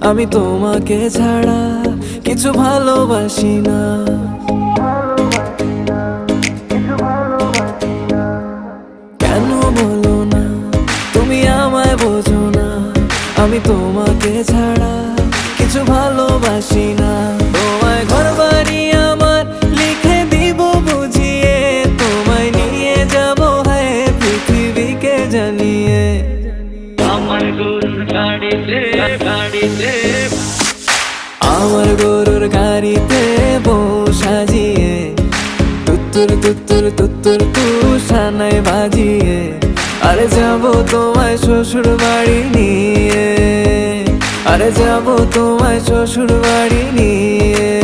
আমি তোমাকে ছাড়া কিছু ভালোবাসি না। কেন বলো না, তুমি আমায় বোঝো না, আমি তোমাকে ছাড়া কিছু ভালোবাসি না। তোমায় ঘর বাড়ি আমার লিখে দিব বুঝিয়ে, তোমায় নিয়ে যাব হ্যাঁ পৃথিবীকে জানিয়ে। আমার গরুর গাড়িতে গাড়িতে আমার গরুর গাড়িতে বউ সাজিয়ে, তুত্তুর তুত্তুর তুত্তুর তুষানায় বাজিয়ে, আরে যাব তোমায় শ্বশুর বাড়ি নিয়ে, আরে যাব তোমায় শ্বশুর বাড়ি নিয়ে।